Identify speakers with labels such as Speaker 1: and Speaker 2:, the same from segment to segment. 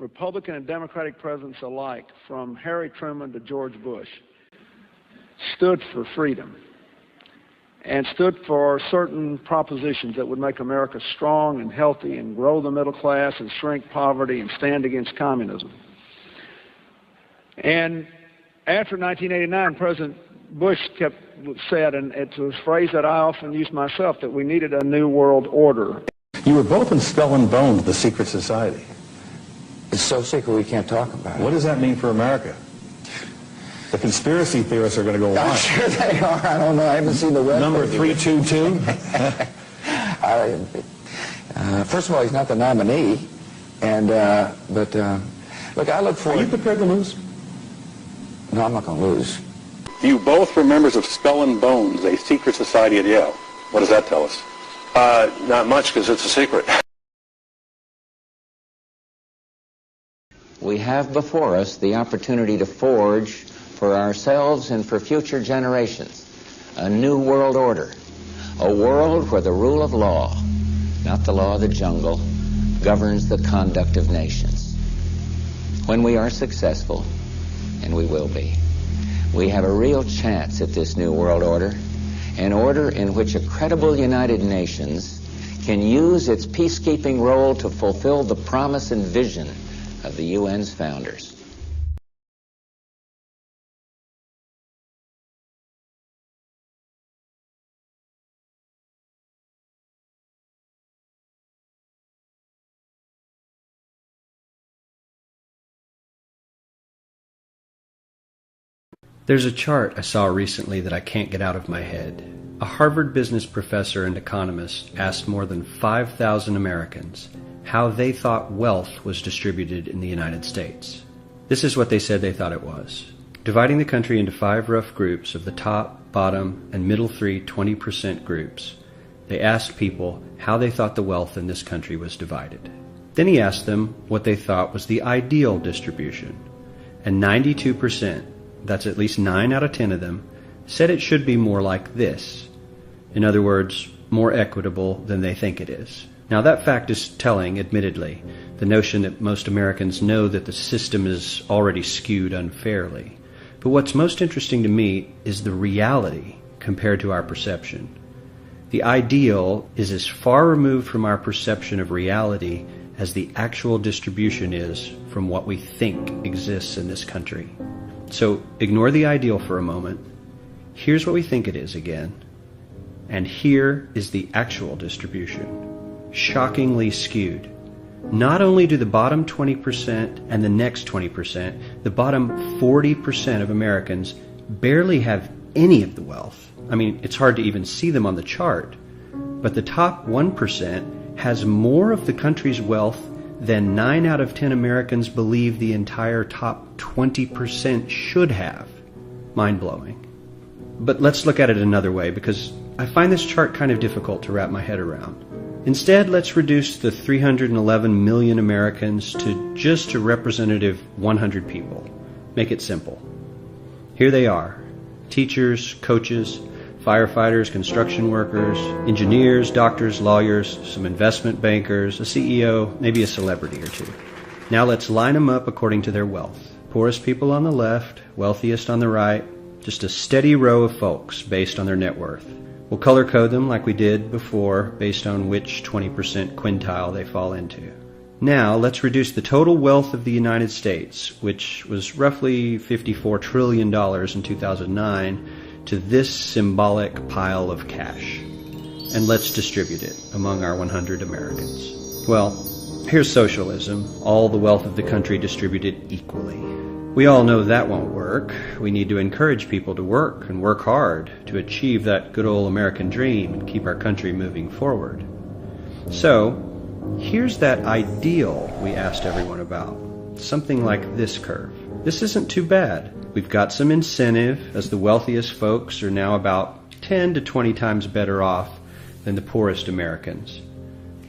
Speaker 1: Republican and Democratic presidents alike, from Harry Truman to George Bush, stood for freedom and stood for certain propositions that would make America strong and healthy and grow the middle class and shrink poverty and stand against communism. And after 1989, President Bush said, and it was a phrase that I often use myself, that we needed a new world order.
Speaker 2: You were both in Skull and Bones, the secret society.
Speaker 3: It's so secret we can't talk about it.
Speaker 2: What does that mean for America? The conspiracy theorists are going to go
Speaker 3: I'm
Speaker 2: on.
Speaker 3: sure they are. I don't know. I haven't seen the web.
Speaker 2: Number 322?
Speaker 3: First of all, he's not the nominee. And, look, I look forward...
Speaker 2: Are you prepared to lose?
Speaker 3: No, I'm not going to lose.
Speaker 4: You both were members of Skull and Bones, a secret society at Yale. What does that tell us?
Speaker 5: Not much, because it's a secret.
Speaker 6: We have before us the opportunity to forge for ourselves and for future generations a new world order, a world where the rule of law, not the law of the jungle, governs the conduct of nations. When we are successful, and we will be, we have a real chance at this new world order, an order in which a credible United Nations can use its peacekeeping role to fulfill the promise and vision of the UN's founders.
Speaker 7: There's a chart I saw recently that I can't get out of my head. A Harvard business professor and economist asked more than 5,000 Americans how they thought wealth was distributed in the United States. This is what they said they thought it was. Dividing the country into 5 rough groups of the top, bottom, and middle 3 20% groups, they asked people how they thought the wealth in this country was divided. Then he asked them what they thought was the ideal distribution. And 92%, that's at least 9 out of 10 of them, said it should be more like this. In other words, more equitable than they think it is. Now that fact is telling, admittedly, the notion that most Americans know that the system is already skewed unfairly. But what's most interesting to me is the reality compared to our perception. The ideal is as far removed from our perception of reality as the actual distribution is from what we think exists in this country. So ignore the ideal for a moment. Here's what we think it is again. And here is the actual distribution. Shockingly skewed. Not only do the bottom 20% and the next 20%, the bottom 40% of Americans barely have any of the wealth. I mean, it's hard to even see them on the chart. But the top 1% has more of the country's wealth than 9 out of 10 Americans believe the entire top 20% should have. Mind-blowing. But let's look at it another way, because I find this chart kind of difficult to wrap my head around. Instead, let's reduce the 311 million Americans to just a representative 100 people. Make it simple. Here they are: teachers, coaches, firefighters, construction workers, engineers, doctors, lawyers, some investment bankers, a CEO, maybe a celebrity or two. Now let's line them up according to their wealth. Poorest people on the left, wealthiest on the right, just a steady row of folks based on their net worth. We'll color code them like we did before based on which 20% quintile they fall into. Now let's reduce the total wealth of the United States, which was roughly $54 trillion in 2009, to this symbolic pile of cash. And let's distribute it among our 100 Americans. Well, here's socialism, all the wealth of the country distributed equally. We all know that won't work. We need to encourage people to work and work hard to achieve that good old American dream and keep our country moving forward. So, here's that ideal we asked everyone about. Something like this curve. This isn't too bad. We've got some incentive, as the wealthiest folks are now about 10 to 20 times better off than the poorest Americans.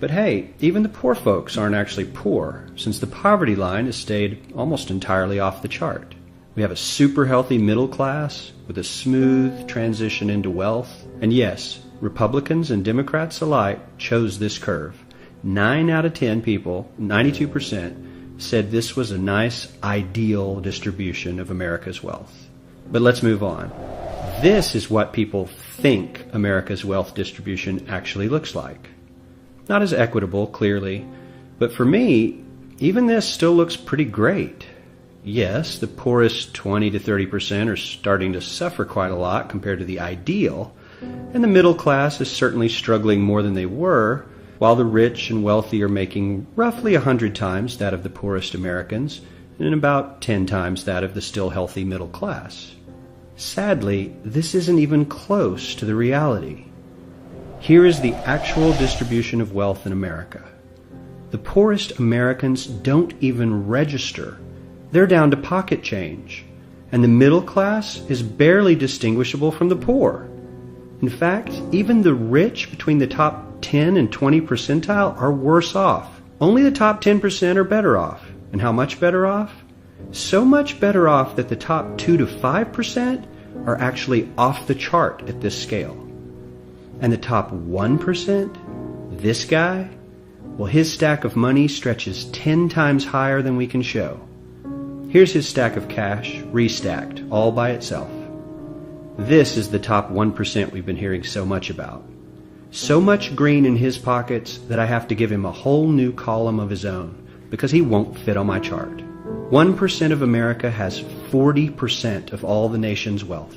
Speaker 7: But hey, even the poor folks aren't actually poor, since the poverty line has stayed almost entirely off the chart. We have a super healthy middle class with a smooth transition into wealth. And yes, Republicans and Democrats alike chose this curve. 9 out of 10 people, 92%, said this was a nice, ideal distribution of America's wealth. But let's move on. This is what people think America's wealth distribution actually looks like. Not as equitable, clearly, but for me, even this still looks pretty great. Yes, the poorest 20 to 30% are starting to suffer quite a lot compared to the ideal, and the middle class is certainly struggling more than they were, while the rich and wealthy are making roughly 100 times that of the poorest Americans and about 10 times that of the still healthy middle class. Sadly, this isn't even close to the reality. Here is the actual distribution of wealth in America. The poorest Americans don't even register. They're down to pocket change, and the middle class is barely distinguishable from the poor. In fact, even the rich between the top 10 and 20 percentile are worse off. Only the top 10% are better off. And how much better off? So much better off that the top 2 to 5% are actually off the chart at this scale. And the top 1%, this guy, well, his stack of money stretches 10 times higher than we can show. Here's his stack of cash, restacked, all by itself. This is the top 1% we've been hearing so much about. So much green in his pockets that I have to give him a whole new column of his own, because he won't fit on my chart. 1% of America has 40% of all the nation's wealth.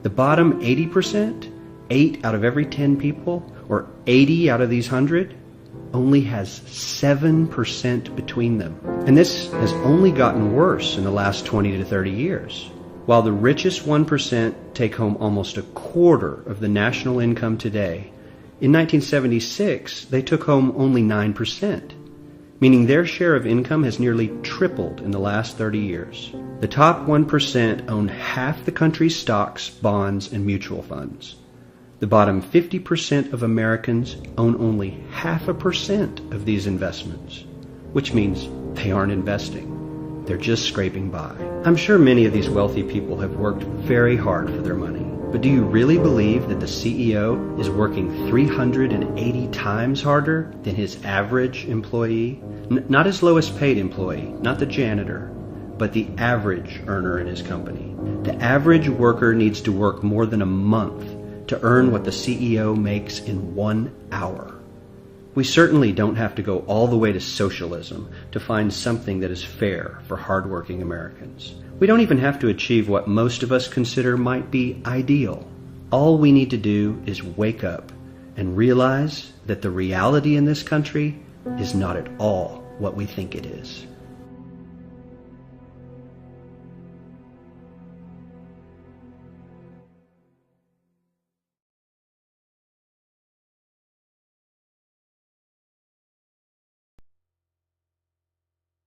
Speaker 7: The bottom 80%, 8 out of every 10 people, or 80 out of these 100, only has 7% between them. And this has only gotten worse in the last 20 to 30 years. While the richest 1% take home almost a quarter of the national income today, in 1976 they took home only 9%, meaning their share of income has nearly tripled in the last 30 years. The top 1% own half the country's stocks, bonds, and mutual funds. The bottom 50% of Americans own only 0.5% of these investments, which means they aren't investing. They're just scraping by. I'm sure many of these wealthy people have worked very hard for their money, but do you really believe that the CEO is working 380 times harder than his average employee? Not his lowest paid employee, not the janitor, but the average earner in his company. The average worker needs to work more than a month to earn what the CEO makes in 1 hour. We certainly don't have to go all the way to socialism to find something that is fair for hardworking Americans. We don't even have to achieve what most of us consider might be ideal. All we need to do is wake up and realize that the reality in this country is not at all what we think it is.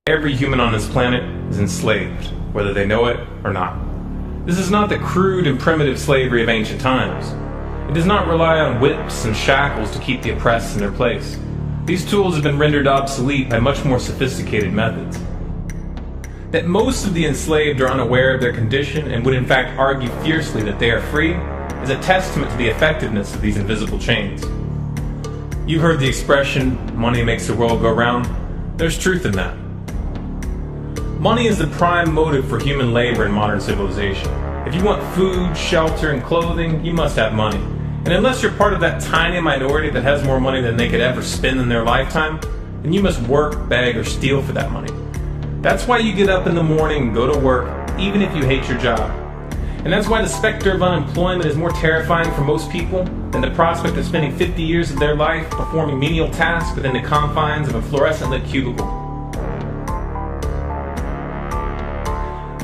Speaker 8: Every human on this planet is enslaved, whether they know it or not. This is not the crude and primitive slavery of ancient times. It does not rely on whips and shackles to keep the oppressed in their place. These tools have been rendered obsolete by much more sophisticated methods. That most of the enslaved are unaware of their condition and would in fact argue fiercely that they are free is a testament to the effectiveness of these invisible chains. You've heard the expression, money makes the world go round. There's truth in that. Money is the prime motive for human labor in modern civilization. If you want food, shelter, and clothing, you must have money. And unless you're part of that tiny minority that has more money than they could ever spend in their lifetime, then you must work, beg, or steal for that money. That's why you get up in the morning and go to work, even if you hate your job. And that's why the specter of unemployment is more terrifying for most people than the prospect of spending 50 years of their life performing menial tasks within the confines of a fluorescent-lit cubicle.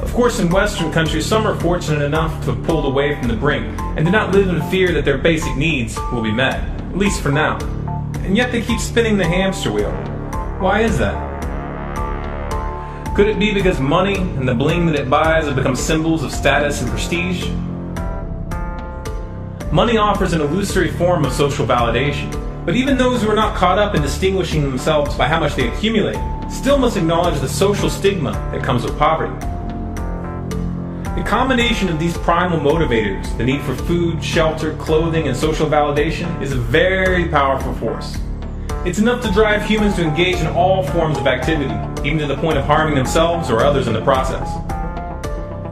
Speaker 8: Of course, in Western countries, some are fortunate enough to have pulled away from the brink and do not live in fear that their basic needs will be met, at least for now. And yet they keep spinning the hamster wheel. Why is that? Could it be because money and the bling that it buys have become symbols of status and prestige? Money offers an illusory form of social validation, but even those who are not caught up in distinguishing themselves by how much they accumulate still must acknowledge the social stigma that comes with poverty. The combination of these primal motivators, the need for food, shelter, clothing, and social validation, is a very powerful force. It's enough to drive humans to engage in all forms of activity, even to the point of harming themselves or others in the process.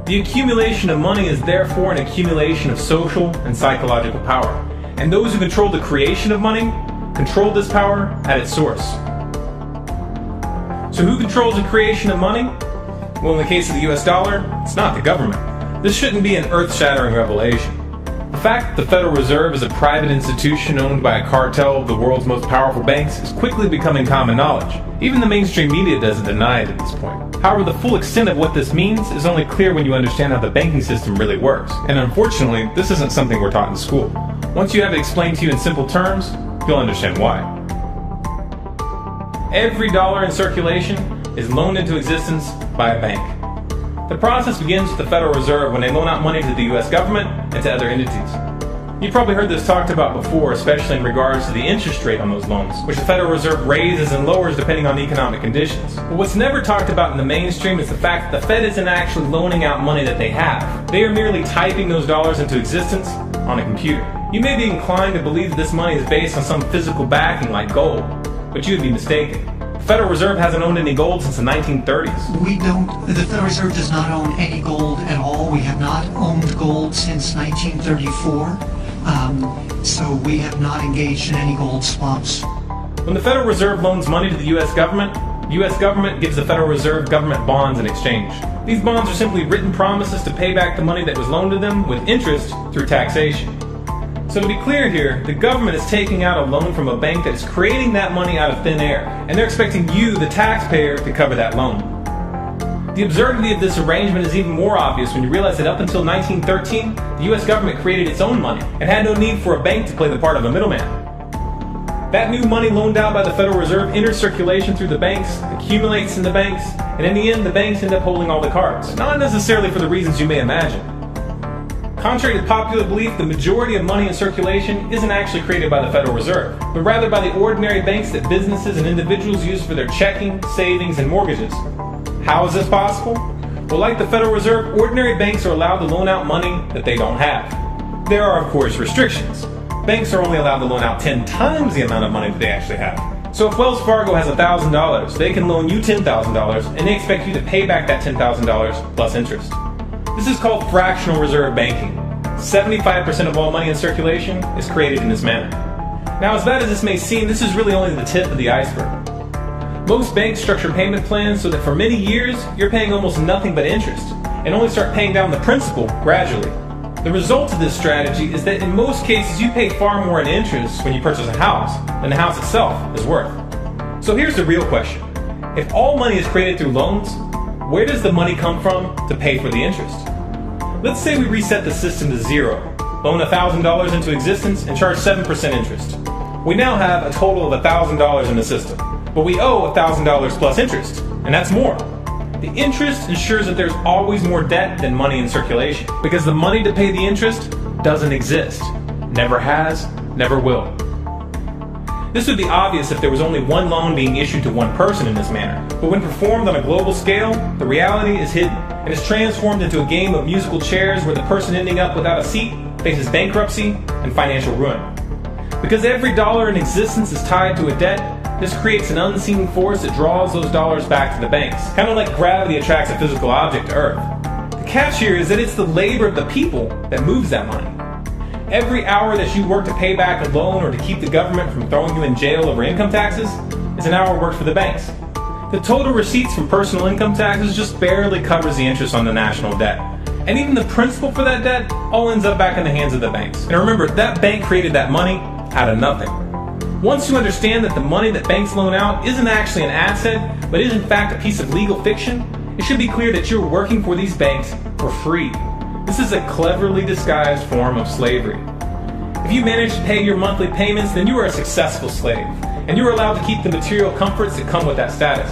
Speaker 8: The accumulation of money is therefore an accumulation of social and psychological power, and those who control the creation of money control this power at its source. So who controls the creation of money? Well, in the case of the US dollar, it's not the government. This shouldn't be an earth-shattering revelation. The fact that the Federal Reserve is a private institution owned by a cartel of the world's most powerful banks is quickly becoming common knowledge. Even the mainstream media doesn't deny it at this point. However, the full extent of what this means is only clear when you understand how the banking system really works. And unfortunately, this isn't something we're taught in school. Once you have it explained to you in simple terms, you'll understand why. Every dollar in circulation is loaned into existence by a bank. The process begins with the Federal Reserve when they loan out money to the US government and to other entities. You've probably heard this talked about before, especially in regards to the interest rate on those loans, which the Federal Reserve raises and lowers depending on economic conditions. But what's never talked about in the mainstream is the fact that the Fed isn't actually loaning out money that they have. They are merely typing those dollars into existence on a computer. You may be inclined to believe that this money is based on some physical backing like gold, but you would be mistaken. The Federal Reserve hasn't owned any gold since the 1930s.
Speaker 9: The Federal Reserve does not own any gold at all. We have not owned gold since 1934. So we have not engaged in any gold swaps.
Speaker 8: When the Federal Reserve loans money to the U.S. government gives the Federal Reserve government bonds in exchange. These bonds are simply written promises to pay back the money that was loaned to them with interest through taxation. So to be clear here, the government is taking out a loan from a bank that is creating that money out of thin air, and they're expecting you, the taxpayer, to cover that loan. The absurdity of this arrangement is even more obvious when you realize that up until 1913, the US government created its own money and had no need for a bank to play the part of a middleman. That new money loaned out by the Federal Reserve enters circulation through the banks, accumulates in the banks, and in the end the banks end up holding all the cards. Not necessarily for the reasons you may imagine. Contrary to popular belief, the majority of money in circulation isn't actually created by the Federal Reserve, but rather by the ordinary banks that businesses and individuals use for their checking, savings, and mortgages. How is this possible? Well, like the Federal Reserve, ordinary banks are allowed to loan out money that they don't have. There are, of course, restrictions. Banks are only allowed to loan out 10 times the amount of money that they actually have. So if Wells Fargo has $1,000, they can loan you $10,000, and they expect you to pay back that $10,000 plus interest. This is called fractional reserve banking. 75% of all money in circulation is created in this manner. Now, as bad as this may seem, this is really only the tip of the iceberg. Most banks structure payment plans so that for many years, you're paying almost nothing but interest, and only start paying down the principal gradually. The result of this strategy is that in most cases, you pay far more in interest when you purchase a house than the house itself is worth. So here's the real question. If all money is created through loans, where does the money come from to pay for the interest? Let's say we reset the system to zero, loan $1,000 into existence, and charge 7% interest. We now have a total of $1,000 in the system, but we owe $1,000 plus interest, and that's more. The interest ensures that there's always more debt than money in circulation, because the money to pay the interest doesn't exist. Never has, never will. This would be obvious if there was only one loan being issued to one person in this manner, but when performed on a global scale, the reality is hidden, and is transformed into a game of musical chairs where the person ending up without a seat faces bankruptcy and financial ruin. Because every dollar in existence is tied to a debt, this creates an unseen force that draws those dollars back to the banks, kind of like gravity attracts a physical object to Earth. The catch here is that it's the labor of the people that moves that money. Every hour that you work to pay back a loan or to keep the government from throwing you in jail over income taxes is an hour worked for the banks. The total receipts from personal income taxes just barely covers the interest on the national debt. And even the principal for that debt all ends up back in the hands of the banks. And remember, that bank created that money out of nothing. Once you understand that the money that banks loan out isn't actually an asset, but is in fact a piece of legal fiction, it should be clear that you're working for these banks for free. This is a cleverly disguised form of slavery. If you manage to pay your monthly payments, then you are a successful slave, and you are allowed to keep the material comforts that come with that status.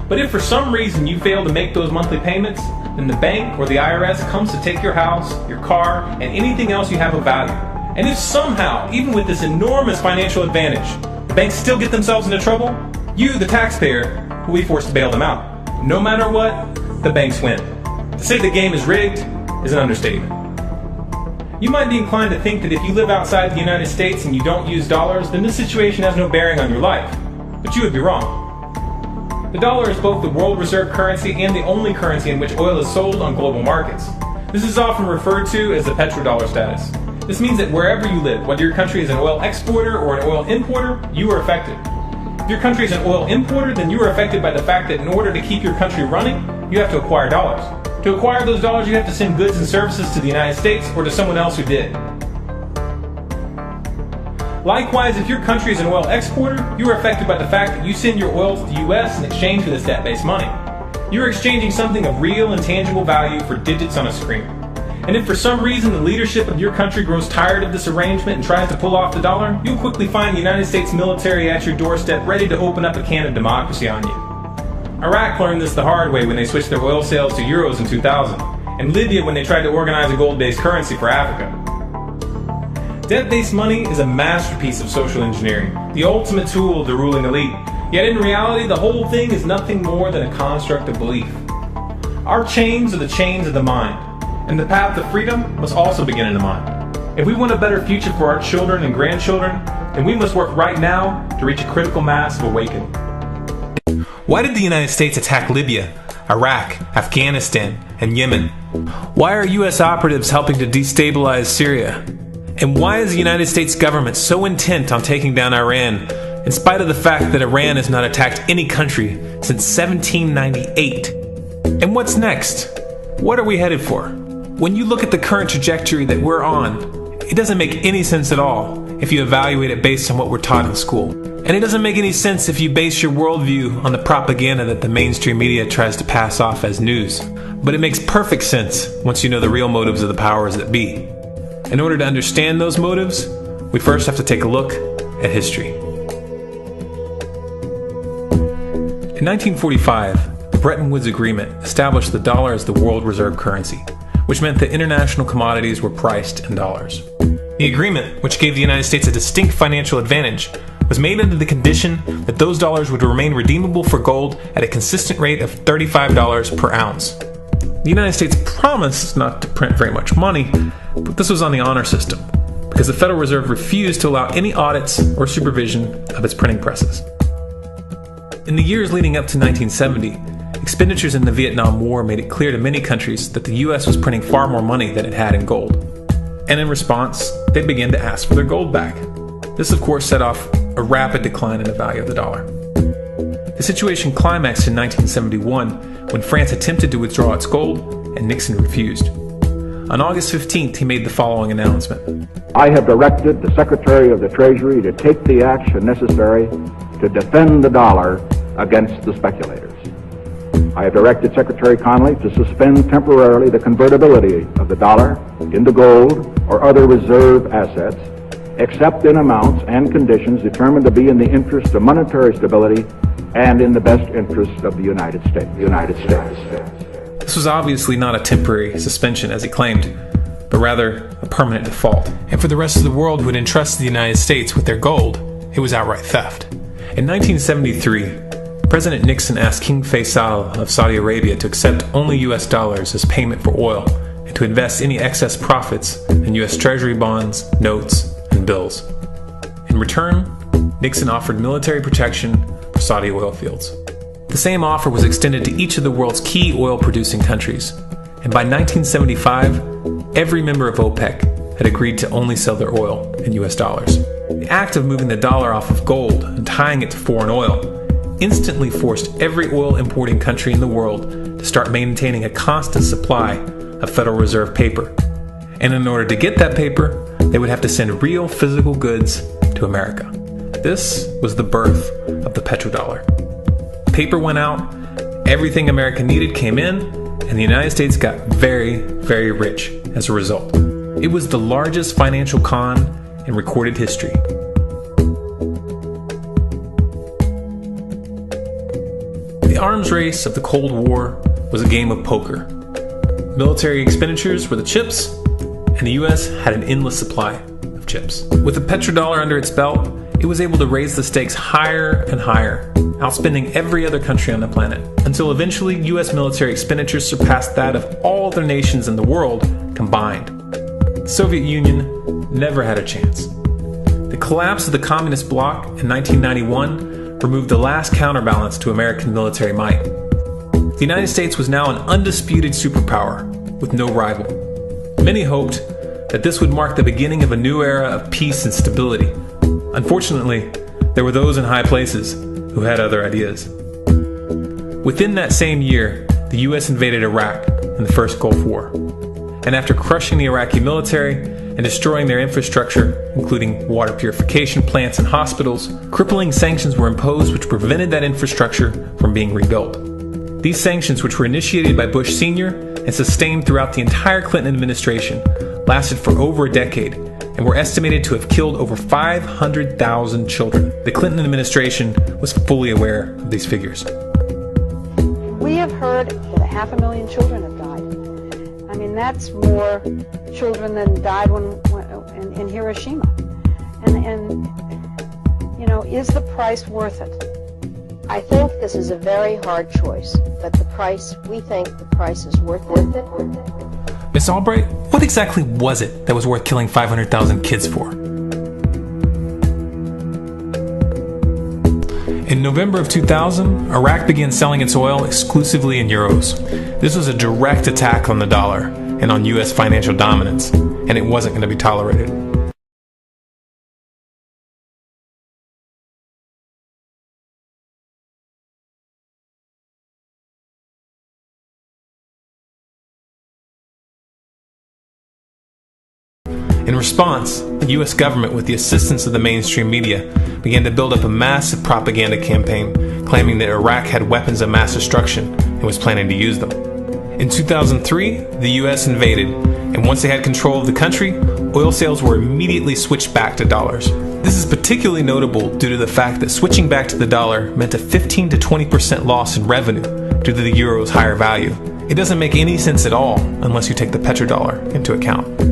Speaker 8: But if for some reason you fail to make those monthly payments, then the bank or the IRS comes to take your house, your car, and anything else you have of value. And if somehow, even with this enormous financial advantage, the banks still get themselves into trouble, you, the taxpayer, will be forced to bail them out. No matter what, the banks win. To say the game is rigged is an understatement. You might be inclined to think that if you live outside the United States and you don't use dollars, then this situation has no bearing on your life. But you would be wrong. The dollar is both the world reserve currency and the only currency in which oil is sold on global markets. This is often referred to as the petrodollar status. This means that wherever you live, whether your country is an oil exporter or an oil importer, you are affected. If your country is an oil importer, then you are affected by the fact that in order to keep your country running, you have to acquire dollars. To acquire those dollars, you have to send goods and services to the United States or to someone else who did. Likewise, if your country is an oil exporter, you are affected by the fact that you send your oil to the U.S. in exchange for this debt-based money. You are exchanging something of real and tangible value for digits on a screen. And if for some reason the leadership of your country grows tired of this arrangement and tries to pull off the dollar, you'll quickly find the United States military at your doorstep ready to open up a can of democracy on you. Iraq learned this the hard way when they switched their oil sales to euros in 2000, and Libya when they tried to organize a gold-based currency for Africa. Debt-based money is a masterpiece of social engineering, the ultimate tool of the ruling elite. Yet in reality, the whole thing is nothing more than a construct of belief. Our chains are the chains of the mind, and the path to freedom must also begin in the mind. If we want a better future for our children and grandchildren, then we must work right now to reach a critical mass of awakening. Why did the United States attack Libya, Iraq, Afghanistan, and Yemen? Why are U.S. operatives helping to destabilize Syria? And why is the United States government so intent on taking down Iran, in spite of the fact that Iran has not attacked any country since 1798? And what's next? What are we headed for? When you look at the current trajectory that we're on, it doesn't make any sense at all if you evaluate it based on what we're taught in school. And it doesn't make any sense if you base your worldview on the propaganda that the mainstream media tries to pass off as news. But it makes perfect sense once you know the real motives of the powers that be. In order to understand those motives, we first have to take a look at history. In 1945, the Bretton Woods Agreement established the dollar as the world reserve currency, which meant that international commodities were priced in dollars. The agreement, which gave the United States a distinct financial advantage, was made under the condition that those dollars would remain redeemable for gold at a consistent rate of $35 per ounce. The United States promised not to print very much money, but this was on the honor system, because the Federal Reserve refused to allow any audits or supervision of its printing presses. In the years leading up to 1970, expenditures in the Vietnam War made it clear to many countries that the U.S. was printing far more money than it had in gold. And in response, they began to ask for their gold back. This, of course, set off a rapid decline in the value of the dollar. The situation climaxed in 1971 when France attempted to withdraw its gold and Nixon refused. On August 15th, he made the following announcement.
Speaker 10: I have directed the Secretary of the Treasury to take the action necessary to defend the dollar against the speculators. I have directed Secretary Connally to suspend temporarily the convertibility of the dollar into gold or other reserve assets, except in amounts and conditions determined to be in the interest of monetary stability and in the best interest of the United States.
Speaker 8: This was obviously not a temporary suspension, as he claimed, but rather a permanent default. And for the rest of the world who had entrusted the United States with their gold, it was outright theft. In 1973, President Nixon asked King Faisal of Saudi Arabia to accept only U.S. dollars as payment for oil and to invest any excess profits in U.S. Treasury bonds, notes, and bills. In return, Nixon offered military protection for Saudi oil fields. The same offer was extended to each of the world's key oil-producing countries, and by 1975, every member of OPEC had agreed to only sell their oil in U.S. dollars. The act of moving the dollar off of gold and tying it to foreign oil instantly forced every oil-importing country in the world to start maintaining a constant supply of Federal Reserve paper. And in order to get that paper, they would have to send real physical goods to America. This was the birth of the petrodollar. Paper went out, everything America needed came in, and the United States got very, very rich as a result. It was the largest financial con in recorded history. The arms race of the Cold War was a game of poker. Military expenditures were the chips, and the U.S. had an endless supply of chips. With the petrodollar under its belt, it was able to raise the stakes higher and higher, outspending every other country on the planet, until eventually U.S. military expenditures surpassed that of all other nations in the world combined. The Soviet Union never had a chance. The collapse of the communist bloc in 1991 removed the last counterbalance to American military might. The United States was now an undisputed superpower with no rival. Many hoped that this would mark the beginning of a new era of peace and stability. Unfortunately, there were those in high places who had other ideas. Within that same year, the U.S. invaded Iraq in the First Gulf War. And after crushing the Iraqi military and destroying their infrastructure, including water purification plants and hospitals, crippling sanctions were imposed which prevented that infrastructure from being rebuilt. These sanctions, which were initiated by Bush Sr. and sustained throughout the entire Clinton administration, lasted for over a decade and were estimated to have killed over 500,000 children. The Clinton administration was fully aware of these figures.
Speaker 11: We have heard that 500,000 children have died. I mean, that's more children than died in Hiroshima. And, you know, is the price worth it?
Speaker 12: I think this is a very hard choice, but we think the price is worth it.
Speaker 8: Miss Albright, what exactly was it that was worth killing 500,000 kids for? In November of 2000, Iraq began selling its oil exclusively in euros. This was a direct attack on the dollar and on U.S. financial dominance, and it wasn't going to be tolerated. In response, the U.S. government, with the assistance of the mainstream media, began to build up a massive propaganda campaign claiming that Iraq had weapons of mass destruction and was planning to use them. In 2003, the U.S. invaded, and once they had control of the country, oil sales were immediately switched back to dollars. This is particularly notable due to the fact that switching back to the dollar meant a 15 to 20% loss in revenue due to the euro's higher value. It doesn't make any sense at all unless you take the petrodollar into account.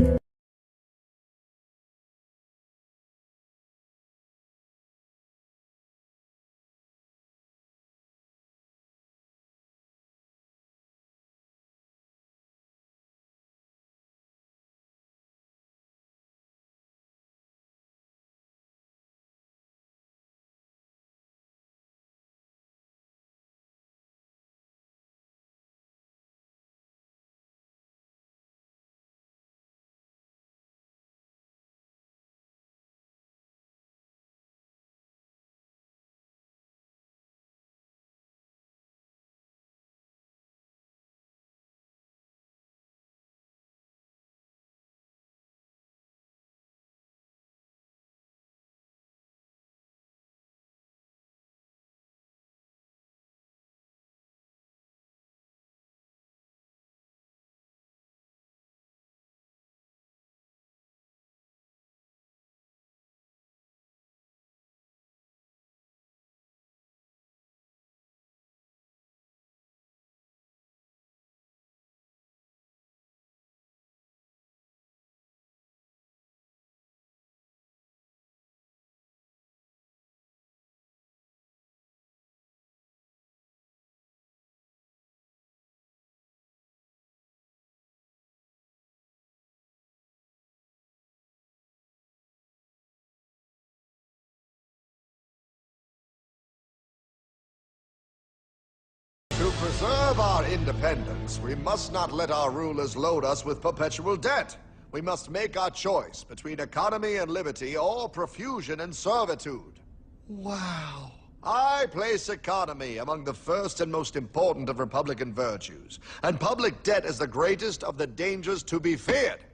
Speaker 13: To preserve our independence, we must not let our rulers load us with perpetual debt. We must make our choice between economy and liberty or profusion and servitude. Wow. I place economy among the first and most important of Republican virtues, and public debt is the greatest of the dangers to be feared.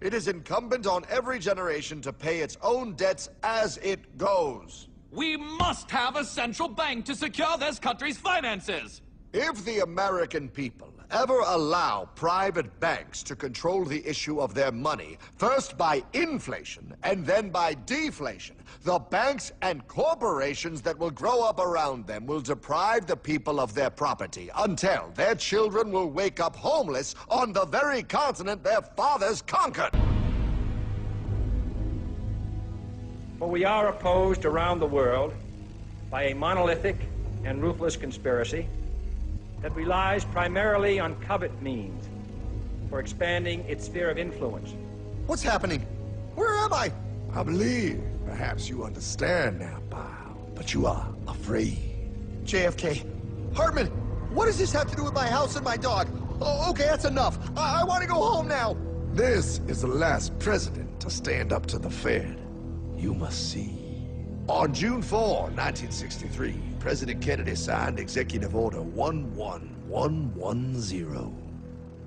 Speaker 13: It is incumbent on every generation to pay its own debts as it goes.
Speaker 14: We must have a central bank to secure this country's finances.
Speaker 13: If the American people ever allow private banks to control the issue of their money, first by inflation and then by deflation, the banks and corporations that will grow up around them will deprive the people of their property until their children will wake up homeless on the very continent their fathers conquered.
Speaker 15: For we are opposed around the world by a monolithic and ruthless conspiracy that relies primarily on covert means for expanding its sphere of influence.
Speaker 13: What's happening? Where am I? I believe perhaps you understand now, pal, but you are afraid. free.
Speaker 16: JFK. Hartman, what does this have to do with my house and my dog? Oh, okay, that's enough. I want to go home now.
Speaker 13: This is the last president to stand up to the Fed. You must see. On June 4, 1963, President Kennedy signed Executive Order 11110.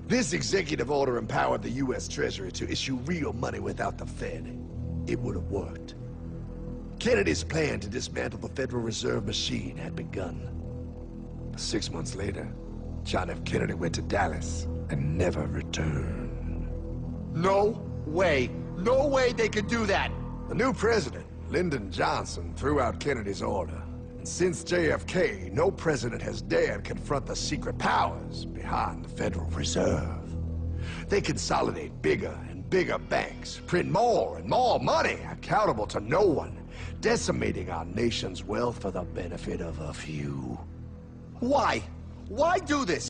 Speaker 13: This executive order empowered the U.S. Treasury to issue real money without the Fed. It would have worked. Kennedy's plan to dismantle the Federal Reserve machine had begun. 6 months later, John F. Kennedy went to Dallas and never returned.
Speaker 16: No way. No way they could do that.
Speaker 13: The new president, Lyndon Johnson, threw out Kennedy's order. And since JFK, no president has dared confront the secret powers behind the Federal Reserve. They consolidate bigger and bigger banks, print more and more money, accountable to no one, decimating our nation's wealth for the benefit of a few.
Speaker 16: Why? Why do this?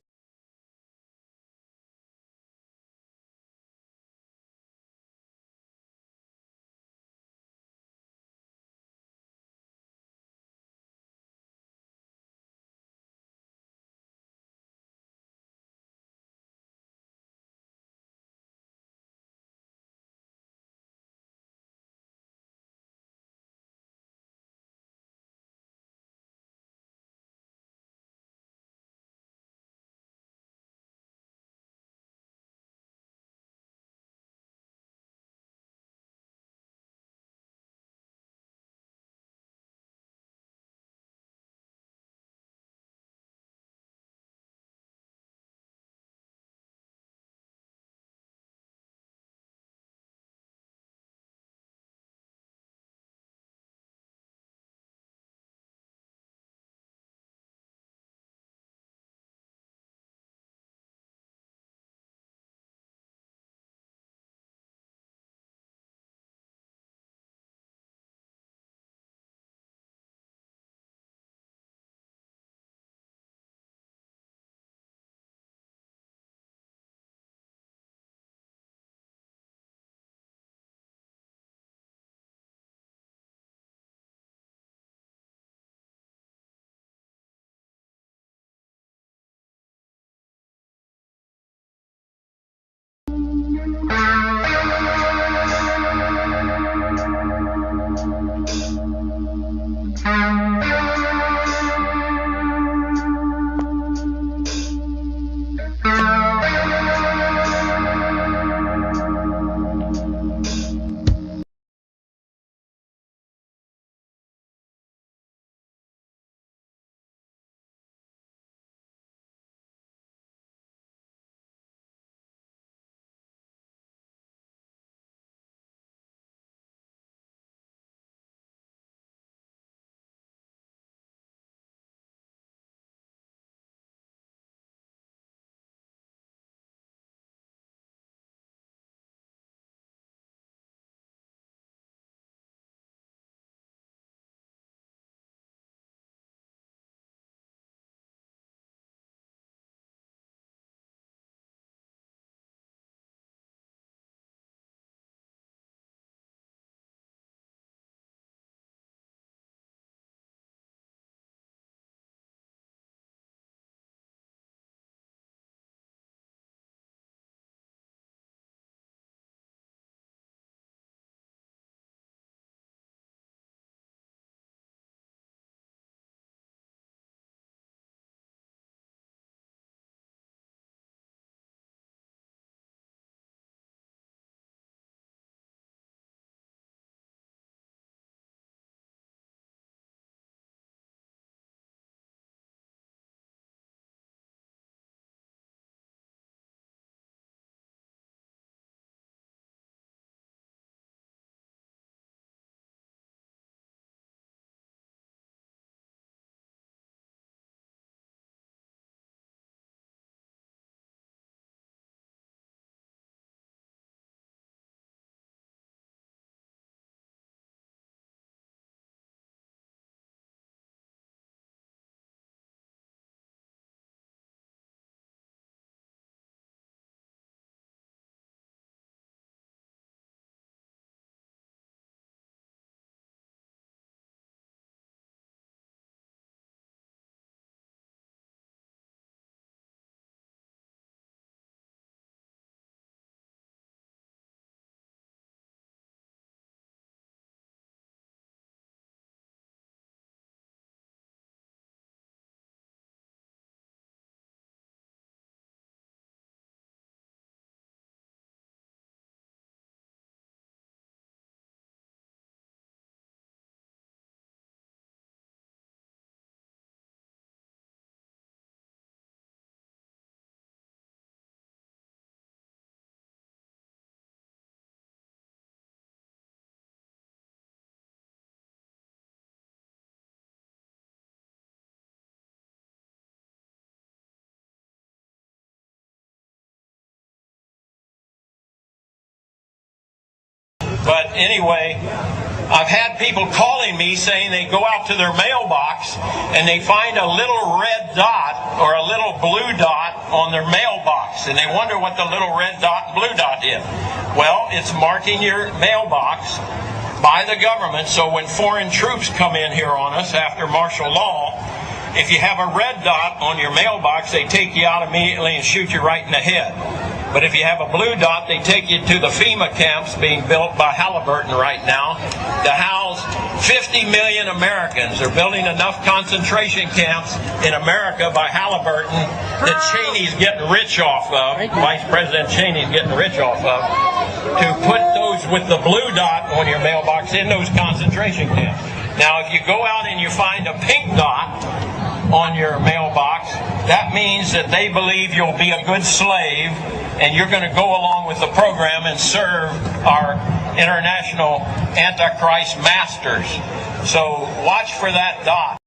Speaker 17: But anyway, I've had people calling me saying they go out to their mailbox and they find a little red dot or a little blue dot on their mailbox, and they wonder what the little red dot and blue dot is. Well, it's marking your mailbox by the government, so when foreign troops come in here on us after martial law, if you have a red dot on your mailbox, they take you out immediately and shoot you right in the head. But if you have a blue dot, they take you to the FEMA camps being built by Halliburton right now to house 50 million Americans. They're building enough concentration camps in America by Halliburton that Cheney's getting rich off of, Vice President Cheney's getting rich off of, to put those with the blue dot on your mailbox in those concentration camps. Now, if you go out and you find a pink dot on your mailbox, that means that they believe you'll be a good slave and you're going to go along with the program and serve our international Antichrist masters. So watch for that dot.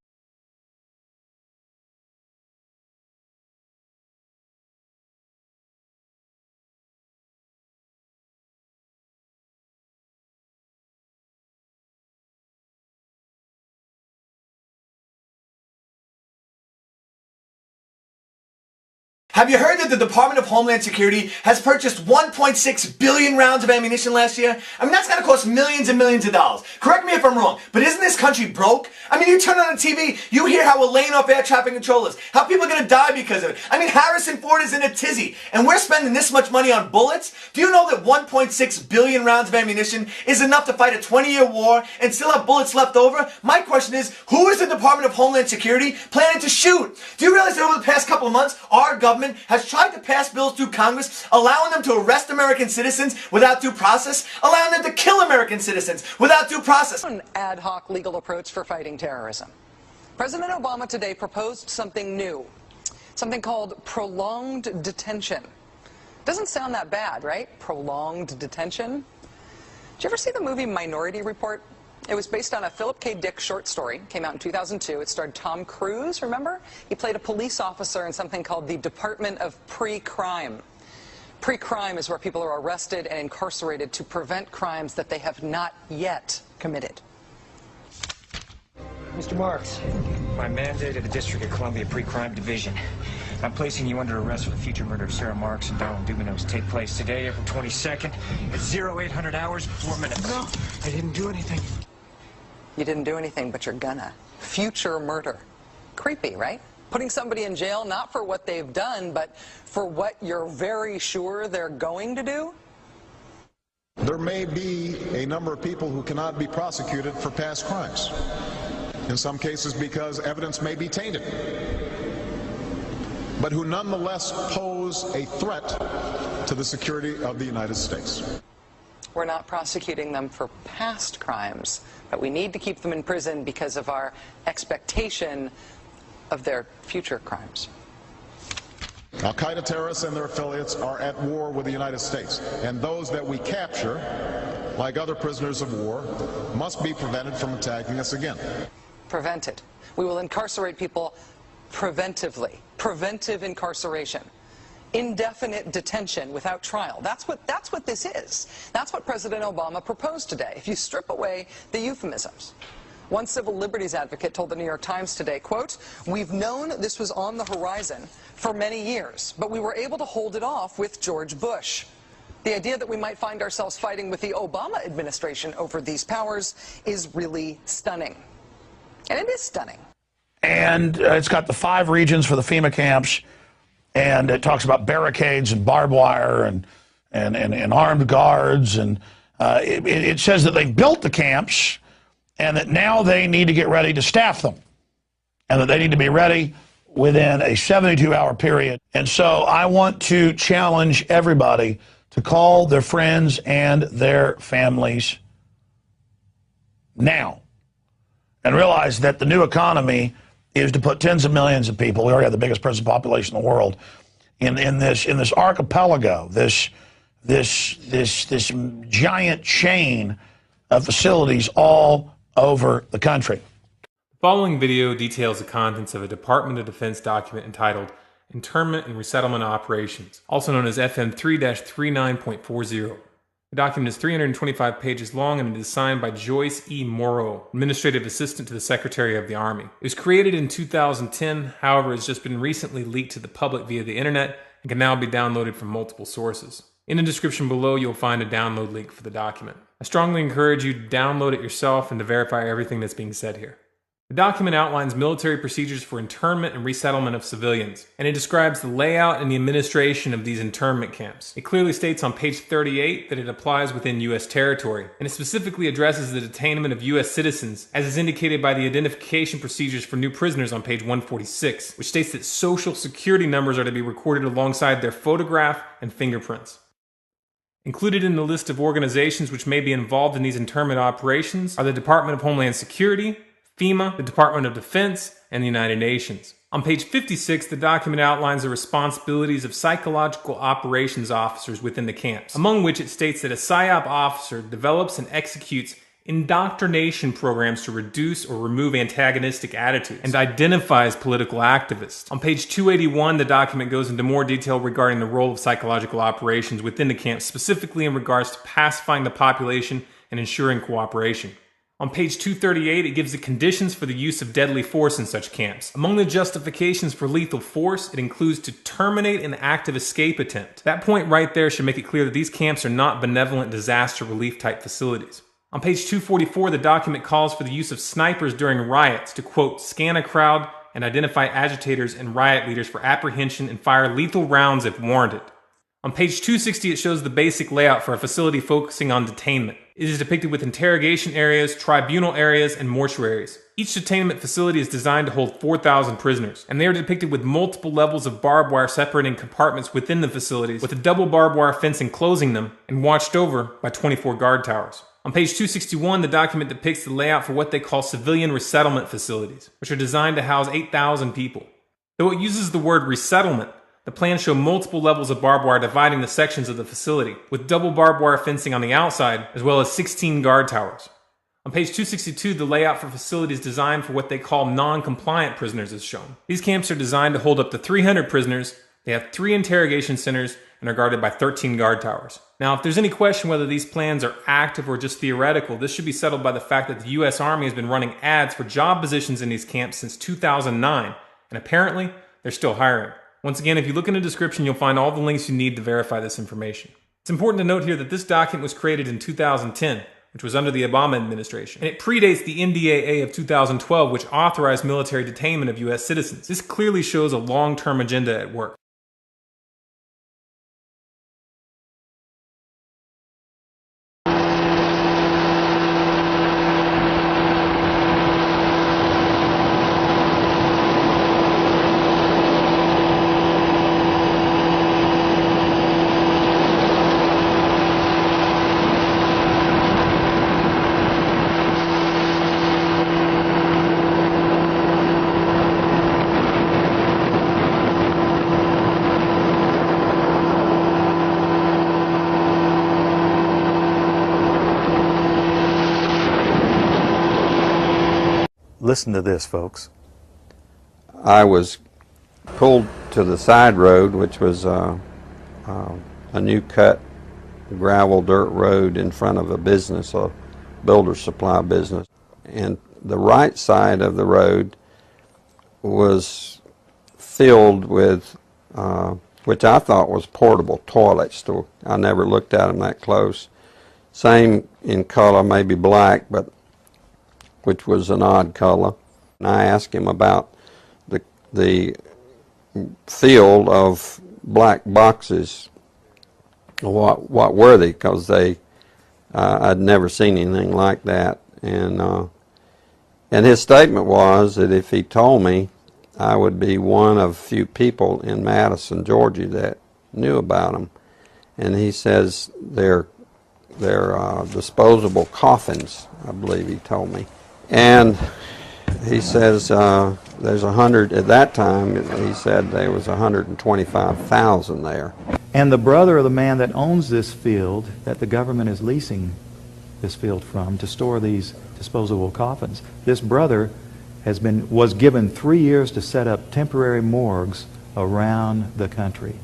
Speaker 18: Have you heard that the Department of Homeland Security has purchased 1.6 billion rounds of ammunition last year? I mean, that's going to cost millions and millions of dollars. Correct me if I'm wrong, but isn't this country broke? I mean, you turn on the TV, you hear how we're laying off air traffic controllers, how people are going to die because of it. I mean, Harrison Ford is in a tizzy, and we're spending this much money on bullets? Do you know that 1.6 billion rounds of ammunition is enough to fight a 20-year war and still have bullets left over? My question is, who is the Department of Homeland Security planning to shoot? Do you realize that over the past couple of months, our government has tried to pass bills through Congress allowing them to arrest American citizens without due process, allowing them to kill American citizens without due process?
Speaker 19: An ad hoc legal approach for fighting terrorism. President Obama today proposed something new, something called prolonged detention. Doesn't sound that bad, right? Prolonged detention. Did you ever see the movie Minority Report? It was based on a Philip K. Dick short story. Came out in 2002. It starred Tom Cruise, remember? He played a police officer in something called the Department of Pre-Crime. Pre-crime is where people are arrested and incarcerated to prevent crimes that they have not yet committed.
Speaker 20: Mr. Marks, by mandate of the District of Columbia Pre-Crime Division, I'm placing you under arrest for the future murder of Sarah Marks and Donald Dumanos. Take place today, April 22nd, at 0800 hours, 4 minutes. No, I didn't do anything.
Speaker 19: You didn't do anything, but you're gonna. Future murder. Creepy, right? Putting somebody in jail not for what they've done, but for what you're very sure they're going to do?
Speaker 21: There may be a number of people who cannot be prosecuted for past crimes. In some cases because evidence may be tainted, but who nonetheless pose a threat to the security of the United States.
Speaker 19: We're not prosecuting them for past crimes, but we need to keep them in prison because of our expectation of their future crimes.
Speaker 21: Al-Qaeda terrorists and their affiliates are at war with the United States, and those that we capture, like other prisoners of war, must be prevented from attacking us again.
Speaker 19: Prevented. We will incarcerate people preventively. Preventive incarceration. Indefinite detention without trial. That's what this is. That's what President Obama proposed today, if you strip away the euphemisms. One civil liberties advocate told the New York Times today, quote, "We've known this was on the horizon for many years, but we were able to hold it off with George Bush. The idea that we might find ourselves fighting with the Obama administration over these powers is really stunning." And it is stunning.
Speaker 22: And it's got the 5 regions for the FEMA camps, and it talks about barricades and barbed wire and armed guards, and it says that they've built the camps and that now they need to get ready to staff them, and that they need to be ready within a 72-hour period. And so I want to challenge everybody to call their friends and their families now and realize that the new economy is to put tens of millions of people, we already have the biggest prison population in the world, in this archipelago, this giant chain of facilities all over the country.
Speaker 8: The following video details the contents of a Department of Defense document entitled Internment and Resettlement Operations, also known as FM 3-39.40. The document is 325 pages long and it is signed by Joyce E. Morrow, Administrative Assistant to the Secretary of the Army. It was created in 2010, however, has just been recently leaked to the public via the internet and can now be downloaded from multiple sources. In the description below, you'll find a download link for the document. I strongly encourage you to download it yourself and to verify everything that's being said here. The document outlines military procedures for internment and resettlement of civilians, and it describes the layout and the administration of these internment camps. It clearly states on page 38 that it applies within U.S. territory, and it specifically addresses the detainment of U.S. citizens, as is indicated by the identification procedures for new prisoners on page 146, which states that social security numbers are to be recorded alongside their photograph and fingerprints. Included in the list of organizations which may be involved in these internment operations are the Department of Homeland Security, FEMA, the Department of Defense, and the United Nations. On page 56, the document outlines the responsibilities of psychological operations officers within the camps, among which it states that a PSYOP officer develops and executes indoctrination programs to reduce or remove antagonistic attitudes and identifies political activists. On page 281, the document goes into more detail regarding the role of psychological operations within the camps, specifically in regards to pacifying the population and ensuring cooperation. On page 238, it gives the conditions for the use of deadly force in such camps. Among the justifications for lethal force, it includes to terminate an active escape attempt. That point right there should make it clear that these camps are not benevolent disaster relief type facilities. On page 244, the document calls for the use of snipers during riots to, quote, scan a crowd and identify agitators and riot leaders for apprehension and fire lethal rounds if warranted. On page 260, it shows the basic layout for a facility focusing on detainment. It is depicted with interrogation areas, tribunal areas, and mortuaries. Each detainment facility is designed to hold 4,000 prisoners, and they are depicted with multiple levels of barbed wire separating compartments within the facilities, with a double barbed wire fence enclosing them, and watched over by 24 guard towers. On page 261, the document depicts the layout for what they call civilian resettlement facilities, which are designed to house 8,000 people. Though it uses the word resettlement, the plans show multiple levels of barbed wire dividing the sections of the facility, with double barbed wire fencing on the outside, as well as 16 guard towers. On page 262, the layout for facilities designed for what they call non-compliant prisoners is shown. These camps are designed to hold up to 300 prisoners, they have 3 interrogation centers, and are guarded by 13 guard towers. Now, if there's any question whether these plans are active or just theoretical, this should be settled by the fact that the U.S. Army has been running ads for job positions in these camps since 2009, and apparently, they're still hiring. Once again, if you look in the description, you'll find all the links you need to verify this information. It's important to note here that this document was created in 2010, which was under the Obama administration, and it predates the NDAA of 2012, which authorized military detainment of U.S. citizens. This clearly shows a long-term agenda at work.
Speaker 1: Listen to this, folks.
Speaker 2: I was pulled to the side road, which was a new cut gravel dirt road in front of a business, a builder supply business. And the right side of the road was filled with, which I thought was portable toilets. I never looked at them that close. Same in color, maybe black, but which was an odd color. And I asked him about the field of black boxes. What were they? Because I'd never seen anything like that. And his statement was that if he told me, I would be one of few people in Madison, Georgia that knew about them. And he says they're disposable coffins, I believe he told me. And he says there's 100, at that time he said there was 125,000 there.
Speaker 1: And the brother of the man that owns this field, that the government is leasing this field from to store these disposable coffins, this brother was given 3 years to set up temporary morgues around the country.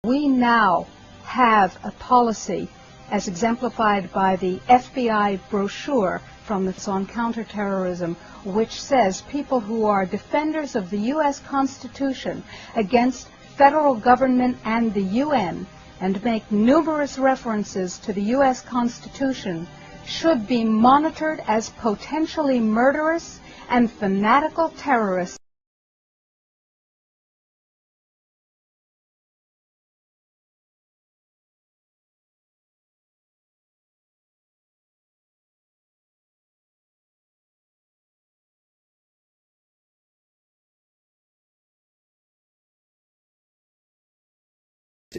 Speaker 3: We now have a policy, as exemplified by the FBI brochure from the on counterterrorism, which says people who are defenders of the U.S. Constitution against federal government and the UN, and make numerous references to the U.S. Constitution, should be monitored as potentially murderous and fanatical terrorists.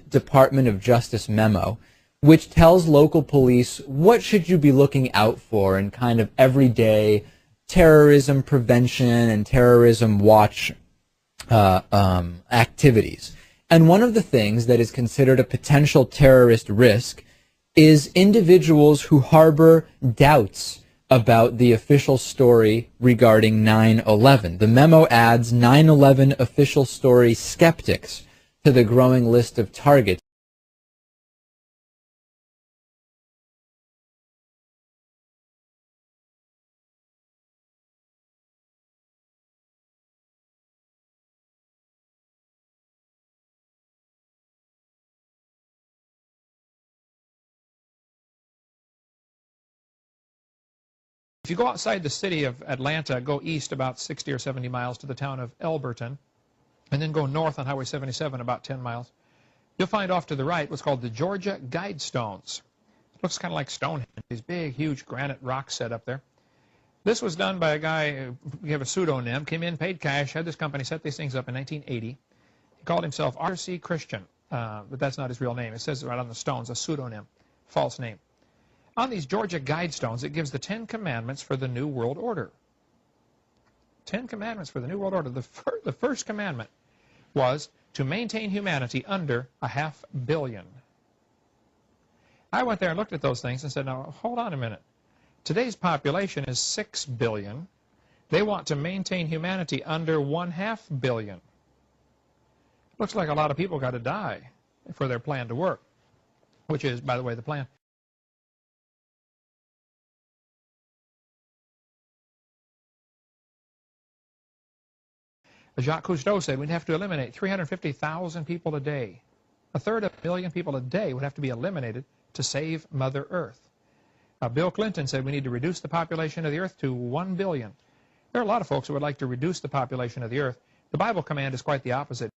Speaker 4: Department of Justice memo, which tells local police what should you be looking out for in kind of everyday terrorism prevention and terrorism watch activities. And one of the things that is considered a potential terrorist risk is individuals who harbor doubts about the official story regarding 9/11. The memo adds 9/11 official story skeptics to the growing list of targets.
Speaker 23: If you go outside the city of Atlanta, go east about 60 or 70 miles to the town of Elberton, and then go north on Highway 77 about 10 miles, you'll find off to the right what's called the Georgia Guidestones. It looks kind of like Stonehenge, these big, huge granite rocks set up there. This was done by a guy, we have a pseudonym, came in, paid cash, had this company set these things up in 1980. He called himself R.C. Christian, but that's not his real name. It says right on the stones, a pseudonym, false name. On these Georgia Guidestones, it gives the 10 Commandments for the New World Order. 10 Commandments for the New World Order. The first commandment was to maintain humanity under 500 million. I went there and looked at those things and said, now, hold on a minute. Today's population is 6 billion. They want to maintain humanity under 0.5 billion. Looks like a lot of people got to die for their plan to work, which is, by the way, the plan. Jacques Cousteau said we'd have to eliminate 350,000 people a day. 1/3 million people a day would have to be eliminated to save Mother Earth. Bill Clinton said we need to reduce the population of the Earth to 1 billion. There are a lot of folks who would like to reduce the population of the Earth. The Bible command is quite the opposite.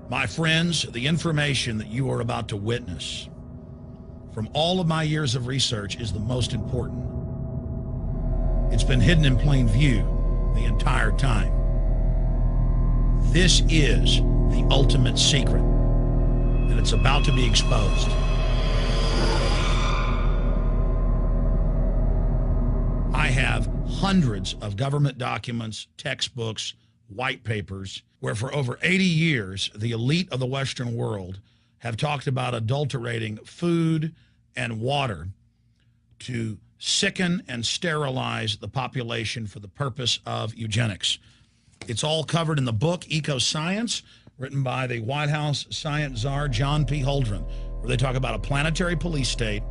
Speaker 22: My friends, the information that you are about to witness from all of my years of research is the most important. It's been hidden in plain view the entire time. This is the ultimate secret, and it's about to be exposed. I have hundreds of government documents, textbooks, white papers, where for over 80 years, the elite of the Western world have talked about adulterating food and water to sicken and sterilize the population for the purpose of eugenics. It's all covered in the book Eco Science, written by the White House science czar John P. Holdren, where they talk about a planetary police state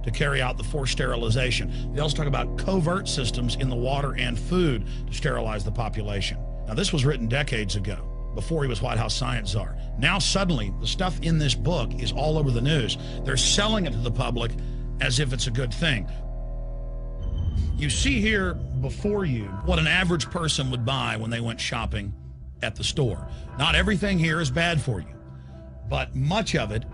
Speaker 22: to carry out the forced sterilization. They also talk about covert systems in the water and food to sterilize the population. Now, this was written decades ago, before he was White House science czar. Now, suddenly, the stuff in this book is all over the news. They're selling it to the public as if it's a good thing. You see here before you what an average person would buy when they went shopping at the store. Not everything here is bad for you, but much of it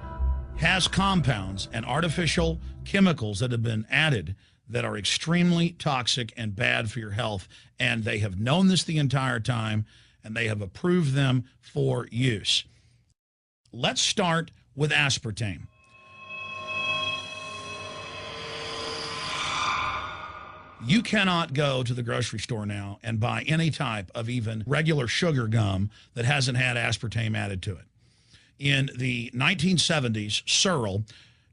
Speaker 22: has compounds and artificial chemicals that have been added that are extremely toxic and bad for your health. And they have known this the entire time, and they have approved them for use. Let's start with aspartame. You cannot go to the grocery store now and buy any type of even regular sugar gum that hasn't had aspartame added to it. In the 1970s, Searle